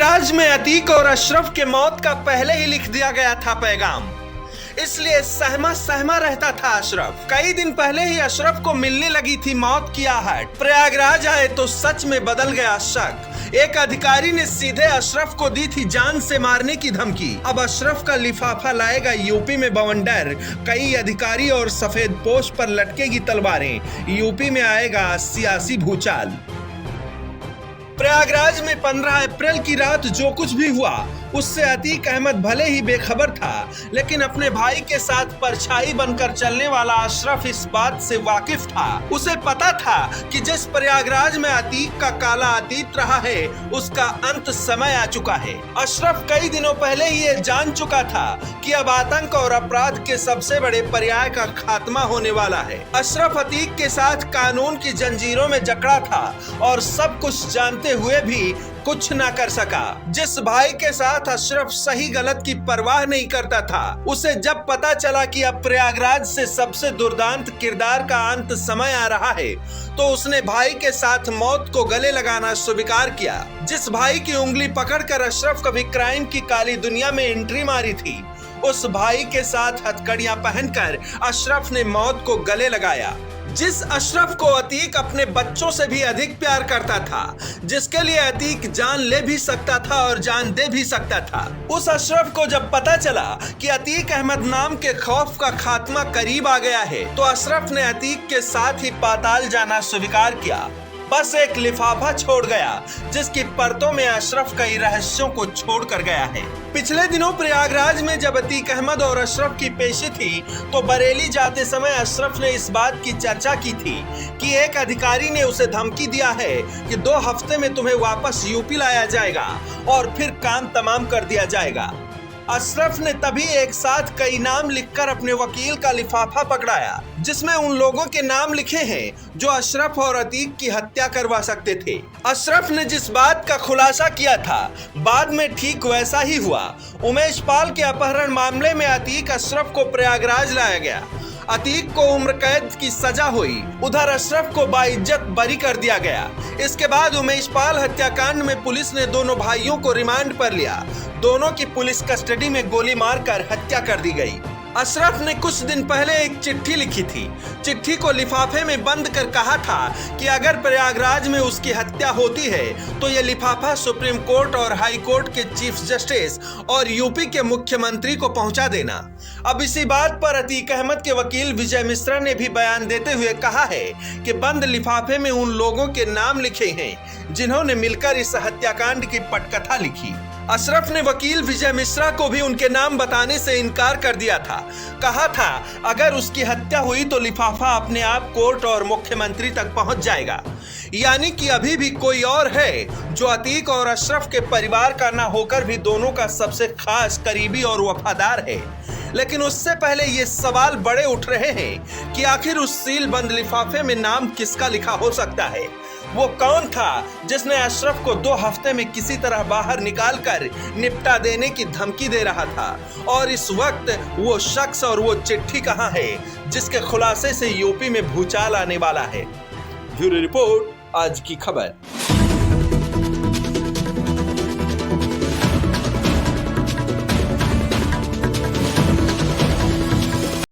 प्रयागराज में अतीक और अशरफ के मौत का पहले ही लिख दिया गया था पैगाम, इसलिए सहमा सहमा रहता था अशरफ। कई दिन पहले ही अशरफ को मिलने लगी थी मौत की आहट। प्रयागराज आए तो सच में बदल गया शक। एक अधिकारी ने सीधे अशरफ को दी थी जान से मारने की धमकी। अब अशरफ का लिफाफा लाएगा यूपी में बवंडर। कई अधिकारी और सफेद पोश पर लटकेगी तलवारें। यूपी में आएगा सियासी भूचाल। प्रयागराज में 15 अप्रैल की रात जो कुछ भी हुआ उससे अतीक अहमद भले ही बेखबर था, लेकिन अपने भाई के साथ परछाई बनकर चलने वाला अशरफ इस बात से वाकिफ था। उसे पता था कि जिस प्रयागराज में अतीक का काला अतीत रहा है उसका अंत समय आ चुका है। अशरफ कई दिनों पहले ही ये जान चुका था कि अब आतंक और अपराध के सबसे बड़े पर्याय का खात्मा होने वाला है। अशरफ अतीक के साथ कानून की जंजीरों में जकड़ा था और सब कुछ जानते हुए भी कुछ ना कर सका। जिस भाई के साथ अशरफ सही गलत की परवाह नहीं करता था, उसे जब पता चला कि अब प्रयागराज से सबसे दुर्दांत किरदार का अंत समय आ रहा है, तो उसने भाई के साथ मौत को गले लगाना स्वीकार किया। जिस भाई की उंगली पकड़कर अशरफ कभी क्राइम की काली दुनिया में एंट्री मारी थी, उस भाई के साथ हथकड़ियां पहनकर अशरफ ने मौत को गले लगाया। जिस अशरफ को अतीक अपने बच्चों से भी अधिक प्यार करता था, जिसके लिए अतीक जान ले भी सकता था और जान दे भी सकता था, उस अशरफ को जब पता चला कि अतीक अहमद नाम के खौफ का खात्मा करीब आ गया है, तो अशरफ ने अतीक के साथ ही पाताल जाना स्वीकार किया। बस एक लिफाफा छोड़ गया जिसकी परतों में अशरफ कई रहस्यों को छोड़ कर गया है। पिछले दिनों प्रयागराज में जब अतीक अहमद और अशरफ की पेशी थी, तो बरेली जाते समय अशरफ ने इस बात की चर्चा की थी कि एक अधिकारी ने उसे धमकी दिया है कि 2 हफ्ते में तुम्हें वापस यूपी लाया जाएगा और फिर काम तमाम कर दिया जाएगा। अशरफ ने तभी एक साथ कई नाम लिखकर अपने वकील का लिफाफा पकड़ाया, जिसमें उन लोगों के नाम लिखे हैं जो अशरफ और अतीक की हत्या करवा सकते थे। अशरफ ने जिस बात का खुलासा किया था, बाद में ठीक वैसा ही हुआ। उमेश पाल के अपहरण मामले में अतीक अशरफ को प्रयागराज लाया गया। अतीक को उम्र कैद की सजा हुई, उधर अशरफ को बाइज्जत बरी कर दिया गया। इसके बाद उमेश पाल हत्याकांड में पुलिस ने दोनों भाइयों को रिमांड पर लिया। दोनों की पुलिस कस्टडी में गोली मारकर हत्या कर दी गई। अशरफ ने कुछ दिन पहले एक चिट्ठी लिखी थी। चिट्ठी को लिफाफे में बंद कर कहा था कि अगर प्रयागराज में उसकी हत्या होती है तो ये लिफाफा सुप्रीम कोर्ट और हाई कोर्ट के चीफ जस्टिस और यूपी के मुख्यमंत्री को पहुंचा देना। अब इसी बात पर अतीक अहमद के वकील विजय मिश्रा ने भी बयान देते हुए कहा है कि बंद लिफाफे में उन लोगों के नाम लिखे हैं जिन्होंने मिलकर इस हत्याकांड की पटकथा लिखी। अशरफ ने वकील विजय मिश्रा को भी उनके नाम बताने से इनकार कर दिया था। कहा था अगर उसकी हत्या हुई तो लिफाफा अपने आप कोर्ट और मुख्यमंत्री तक पहुंच जाएगा। यानी कि अभी भी कोई और है जो अतीक और अशरफ के परिवार का ना होकर भी दोनों का सबसे खास, करीबी और वफादार है। लेकिन उससे पहले ये सवाल बड़े उठ रहे हैं कि आखिर उस सील बंद लिफाफे में नाम किसका लिखा हो सकता है। वो कौन था जिसने अशरफ को 2 हफ्ते में किसी तरह बाहर निकालकर निपटा देने की धमकी दे रहा था, और इस वक्त वो शख्स और वो चिट्ठी कहाँ है जिसके खुलासे से यूपी में भूचाल आने वाला है। ब्यूरो रिपोर्ट, आज की खबर।